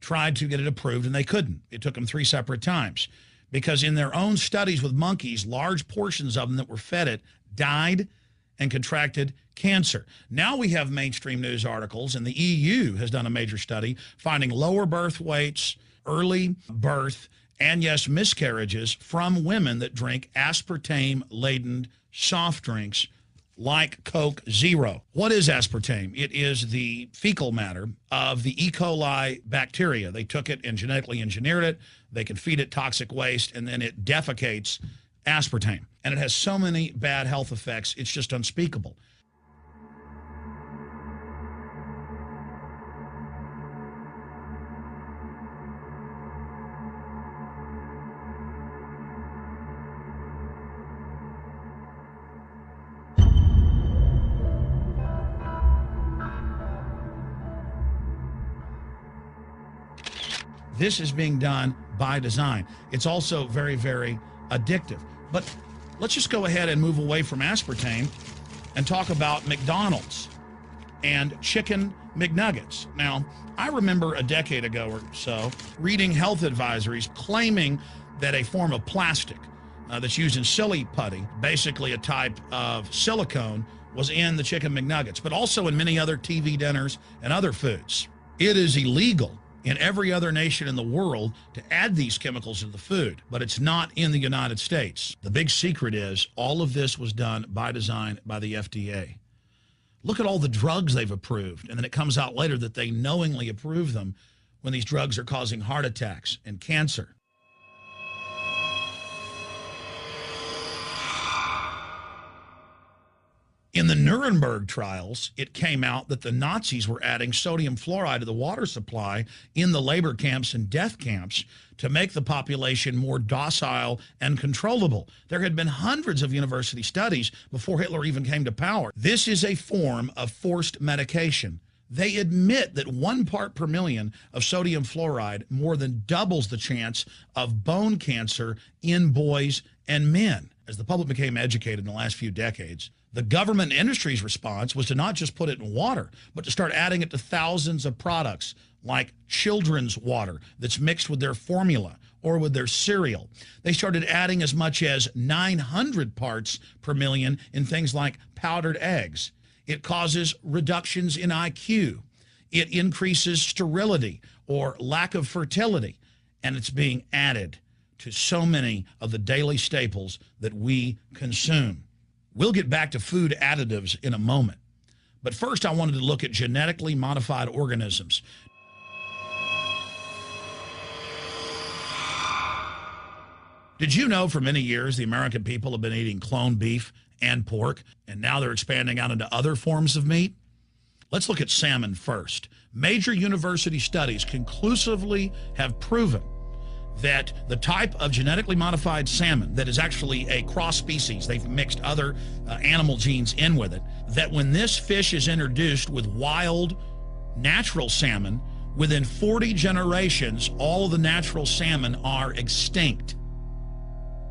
Speaker 22: tried to get it approved, and they couldn't. It took them 3 separate times because in their own studies with monkeys, large portions of them that were fed it died and contracted cancer. Now we have mainstream news articles, and the EU has done a major study finding lower birth weights, early birth, and yes, miscarriages from women that drink aspartame-laden soft drinks like Coke Zero. What is aspartame? It is the fecal matter of the E. coli bacteria. They took it and genetically engineered it. They can feed it toxic waste, and then it defecates aspartame. And it has so many bad health effects, it's just unspeakable. This is being done by design. It's also very, very addictive. But let's just go ahead and move away from aspartame and talk about McDonald's and chicken McNuggets. Now, I remember a decade ago or so reading health advisories claiming that a form of plastic that's used in silly putty, basically a type of silicone, was in the chicken McNuggets, but also in many other TV dinners and other foods. It is illegal in every other nation in the world to add these chemicals to the food, but it's not in the United States. The big secret is all of this was done by design by the FDA. Look at all the drugs they've approved, and then it comes out later that they knowingly approve them when these drugs are causing heart attacks and cancer. In the Nuremberg trials, it came out that the Nazis were adding sodium fluoride to the water supply in the labor camps and death camps to make the population more docile and controllable. There had been hundreds of university studies before Hitler even came to power. This is a form of forced medication. They admit that 1 part per million of sodium fluoride more than doubles the chance of bone cancer in boys and men. As the public became educated in the last few decades, the government and industry's response was to not just put it in water, but to start adding it to thousands of products like children's water that's mixed with their formula or with their cereal. They started adding as much as 900 parts per million in things like powdered eggs. It causes reductions in IQ. It increases sterility or lack of fertility. And it's being added to so many of the daily staples that we consume. We'll get back to food additives in a moment. But first, I wanted to look at genetically modified organisms. Did you know for many years the American people have been eating cloned beef and pork, and now they're expanding out into other forms of meat? Let's look at salmon first. Major university studies conclusively have proven that the type of genetically modified salmon that is actually a cross species, they've mixed other animal genes in with it, that when this fish is introduced with wild natural salmon, within 40 generations, all of the natural salmon are extinct.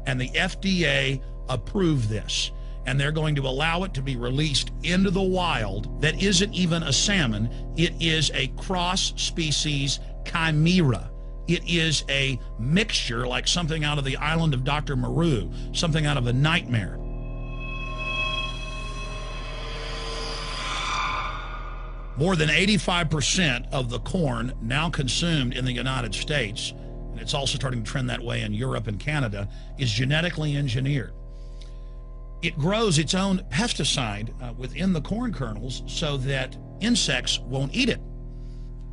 Speaker 22: And the FDA approved this. And they're going to allow it to be released into the wild that isn't even a salmon. It is a cross-species chimera. It is a mixture like something out of the island of Dr. Moreau, something out of a nightmare. More than 85% of the corn now consumed in the United States, and it's also starting to trend that way in Europe and Canada, is genetically engineered. It grows its own pesticide within the corn kernels so that insects won't eat it.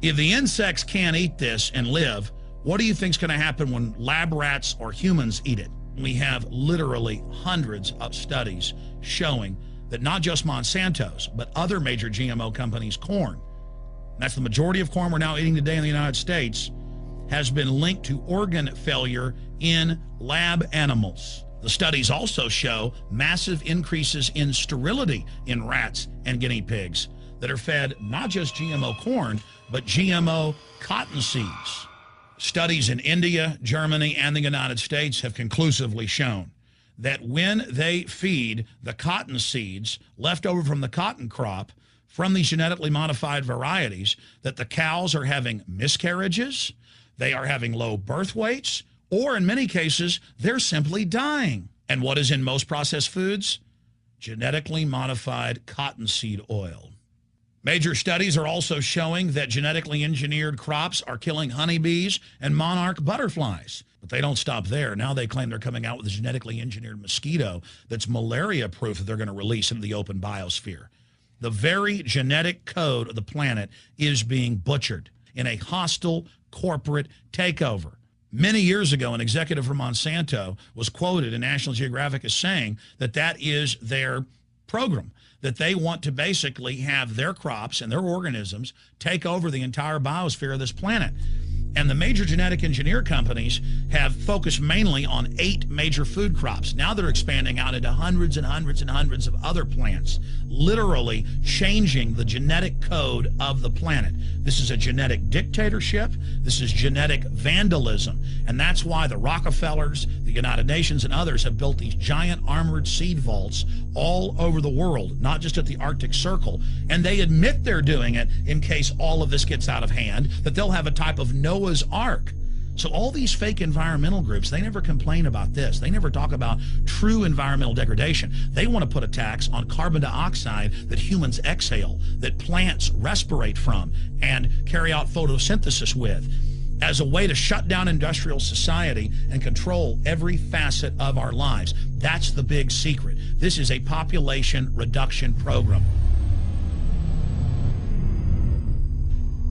Speaker 22: If the insects can't eat this and live, what do you think is going to happen when lab rats or humans eat it? We have literally hundreds of studies showing that not just Monsanto's, but other major GMO companies' corn, that's the majority of corn we're now eating today in the United States, has been linked to organ failure in lab animals. The studies also show massive increases in sterility in rats and guinea pigs that are fed not just GMO corn, but GMO cotton seeds. Studies in India, Germany, and the United States have conclusively shown that when they feed the cotton seeds left over from the cotton crop from these genetically modified varieties, that the cows are having miscarriages, they are having low birth weights, or in many cases, they're simply dying. And what is in most processed foods? Genetically modified cottonseed oil. Major studies are also showing that genetically engineered crops are killing honeybees and monarch butterflies. But they don't stop there. Now they claim they're coming out with a genetically engineered mosquito that's malaria-proof that they're going to release into the open biosphere. The very genetic code of the planet is being butchered in a hostile corporate takeover. Many years ago, an executive from Monsanto was quoted in National Geographic as saying that that is their program, that they want to basically have their crops and their organisms take over the entire biosphere of this planet. And the major genetic engineer companies have focused mainly on 8 major food crops. Now they're expanding out into hundreds and hundreds and hundreds of other plants, literally changing the genetic code of the planet. This is a genetic dictatorship. This is genetic vandalism. And that's why the Rockefellers, the United Nations, and others have built these giant armored seed vaults all over the world, not just at the Arctic Circle. And they admit they're doing it in case all of this gets out of hand, that they'll have a type of Noah's Ark. So all these fake environmental groups, they never complain about this. They never talk about true environmental degradation. They want to put a tax on carbon dioxide that humans exhale, that plants respirate from and carry out photosynthesis with, as a way to shut down industrial society and control every facet of our lives. That's the big secret. This is a population reduction program.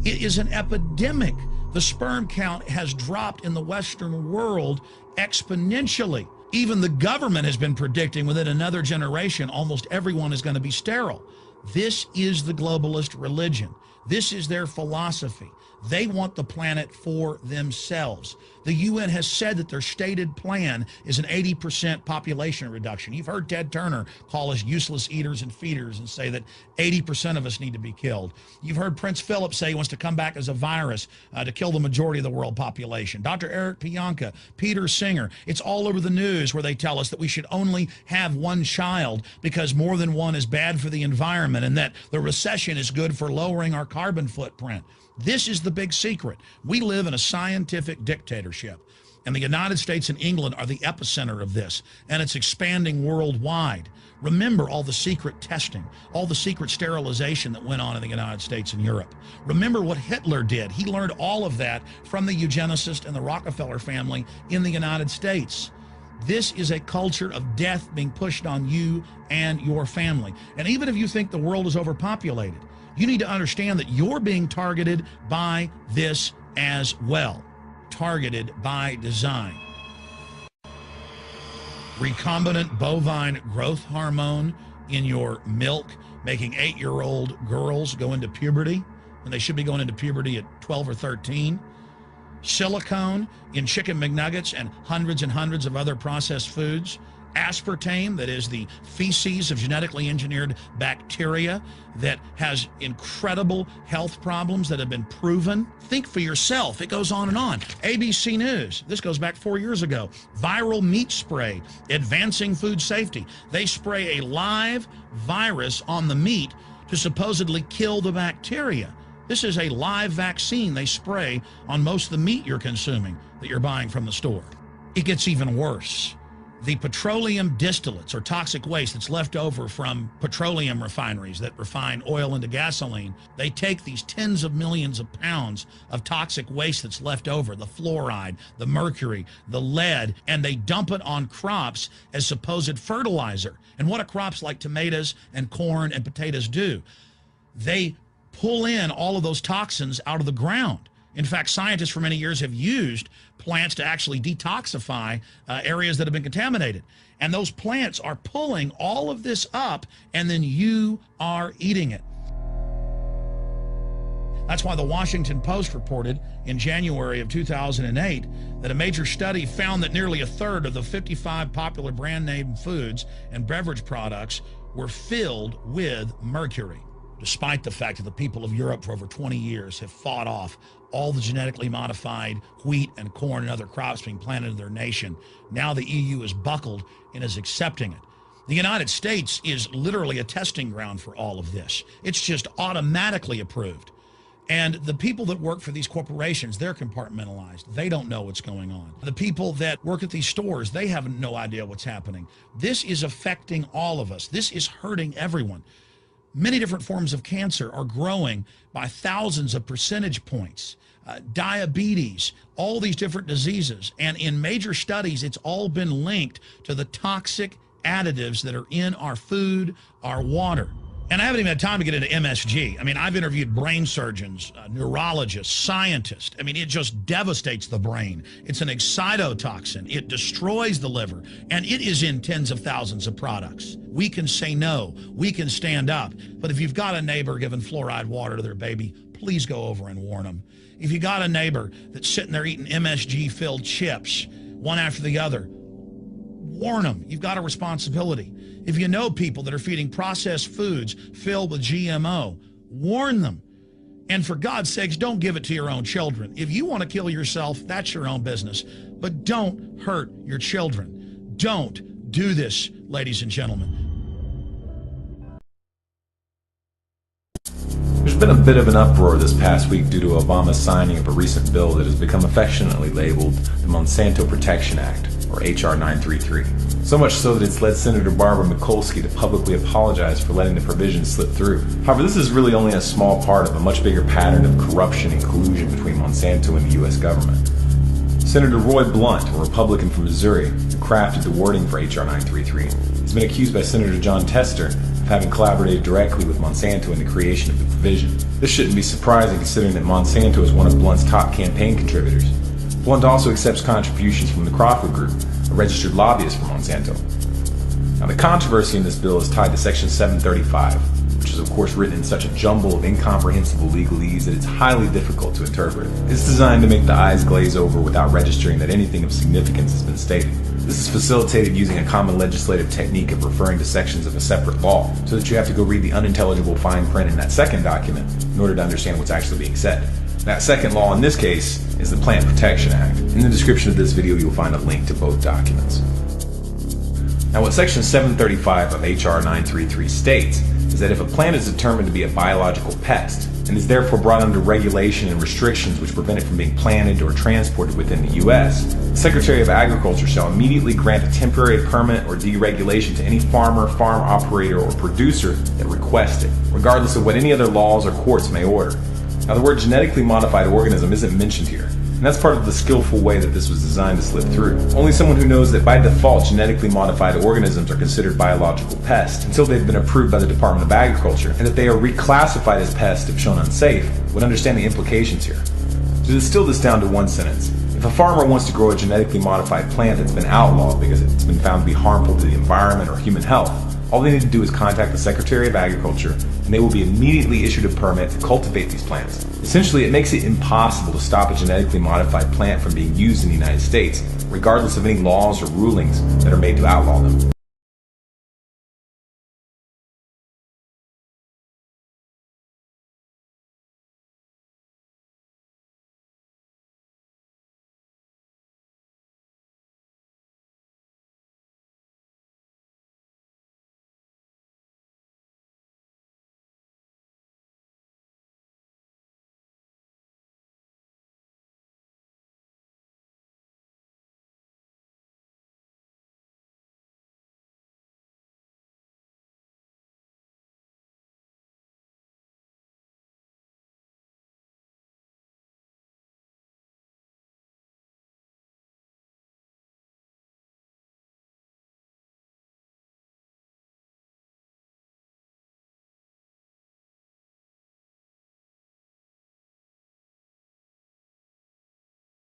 Speaker 22: It is an epidemic. The sperm count has dropped in the Western world exponentially. Even the government has been predicting within another generation, almost everyone is going to be sterile. This is the globalist religion. This is their philosophy. They want the planet for themselves. The UN has said that their stated plan is an 80% population reduction. You've heard Ted Turner call us useless eaters and feeders and say that 80% of us need to be killed. You've heard Prince Philip say he wants to come back as a virus to kill the majority of the world population. Dr. Eric Pianka, Peter Singer, it's all over the news where they tell us that we should only have one child because more than one is bad for the environment and that the recession is good for lowering our carbon footprint. This is the big secret. We live in a scientific dictatorship, and the United States and England are the epicenter of this, and it's expanding worldwide. Remember all the secret testing, all the secret sterilization that went on in the United States and Europe. Remember what Hitler did. He learned all of that from the eugenicist and the Rockefeller family in the United States. This is a culture of death being pushed on you and your family. And even if you think the world is overpopulated, you need to understand that you're being targeted by this as well. Targeted by design. Recombinant bovine growth hormone in your milk, making 8-year-old girls go into puberty when they should be going into puberty at 12 or 13. Silicone in chicken McNuggets and hundreds of other processed foods. Aspartame, that is the feces of genetically engineered bacteria that has incredible health problems that have been proven. Think for yourself. It goes on and on. ABC News, this goes back 4 years ago. Viral meat spray, advancing food safety. They spray a live virus on the meat to supposedly kill the bacteria. This is a live vaccine they spray on most of the meat you're consuming that you're buying from the store. It gets even worse. The petroleum distillates, or toxic waste that's left over from petroleum refineries that refine oil into gasoline, they take these tens of millions of pounds of toxic waste that's left over, the fluoride, the mercury, the lead, and they dump it on crops as supposed fertilizer. And what do crops like tomatoes and corn and potatoes do? They pull in all of those toxins out of the ground. In fact, scientists for many years have used plants to actually detoxify areas that have been contaminated. And those plants are pulling all of this up, and then you are eating it. That's why the Washington Post reported in January of 2008 that a major study found that nearly a third of the 55 popular brand name foods and beverage products were filled with mercury. Despite the fact that the people of Europe for over 20 years have fought off all the genetically modified wheat and corn and other crops being planted in their nation, now the EU is buckled and is accepting it. The United States is literally a testing ground for all of this. It's just automatically approved. And the people that work for these corporations, they're compartmentalized. They don't know what's going on. The people that work at these stores, they have no idea what's happening. This is affecting all of us. This is hurting everyone. Many different forms of cancer are growing by thousands of percentage points. Diabetes, all these different diseases. And in major studies, it's all been linked to the toxic additives that are in our food, our water. And I haven't even had time to get into MSG. I mean, I've interviewed brain surgeons, neurologists, scientists. I mean, it just devastates the brain. It's an excitotoxin. It destroys the liver, and it is in tens of thousands of products. We can say no. We can stand up. But if you've got a neighbor giving fluoride water to their baby, please go over and warn them. If you got a neighbor that's sitting there eating MSG-filled chips, one after the other, warn them. You've got a responsibility. If you know people that are feeding processed foods filled with GMO, warn them. And for God's sakes, don't give it to your own children. If you want to kill yourself, that's your own business. But don't hurt your children. Don't do this, ladies and gentlemen.
Speaker 5: There's been a bit of an uproar this past week due to Obama's signing of a recent bill that has become affectionately labeled the Monsanto Protection Act, or H.R. 933. So much so that it's led Senator Barbara Mikulski to publicly apologize for letting the provisions slip through. However, this is really only a small part of a much bigger pattern of corruption and collusion between Monsanto and the U.S. government. Senator Roy Blunt, a Republican from Missouri, who crafted the wording for H.R. 933, has been accused by Senator John Tester of having collaborated directly with Monsanto in the creation of the provision. This shouldn't be surprising considering that Monsanto is one of Blunt's top campaign contributors. Blunt also accepts contributions from the Crawford Group, a registered lobbyist for Monsanto. Now, the controversy in this bill is tied to Section 735, which is of course written in such a jumble of incomprehensible legalese that it's highly difficult to interpret. It's designed to make the eyes glaze over without registering that anything of significance has been stated. This is facilitated using a common legislative technique of referring to sections of a separate law, so that you have to go read the unintelligible fine print in that second document in order to understand what's actually being said. That second law in this case is the Plant Protection Act. In the description of this video you'll find a link to both documents. Now, what Section 735 of H.R. 933 states is that if a plant is determined to be a biological pest and is therefore brought under regulation and restrictions which prevent it from being planted or transported within the U.S., the Secretary of Agriculture shall immediately grant a temporary permit or deregulation to any farmer, farm operator, or producer that requests it, regardless of what any other laws or courts may order. Now, the word genetically modified organism isn't mentioned here, and that's part of the skillful way that this was designed to slip through. Only someone who knows that by default genetically modified organisms are considered biological pests until they've been approved by the Department of Agriculture, and that they are reclassified as pests if shown unsafe, would understand the implications here. To distill this down to one sentence, if a farmer wants to grow a genetically modified plant that's been outlawed because it's been found to be harmful to the environment or human health, all they need to do is contact the Secretary of Agriculture, and they will be immediately issued a permit to cultivate these plants. Essentially, it makes it impossible to stop a genetically modified plant from being used in the United States, regardless of any laws or rulings that are made to outlaw them.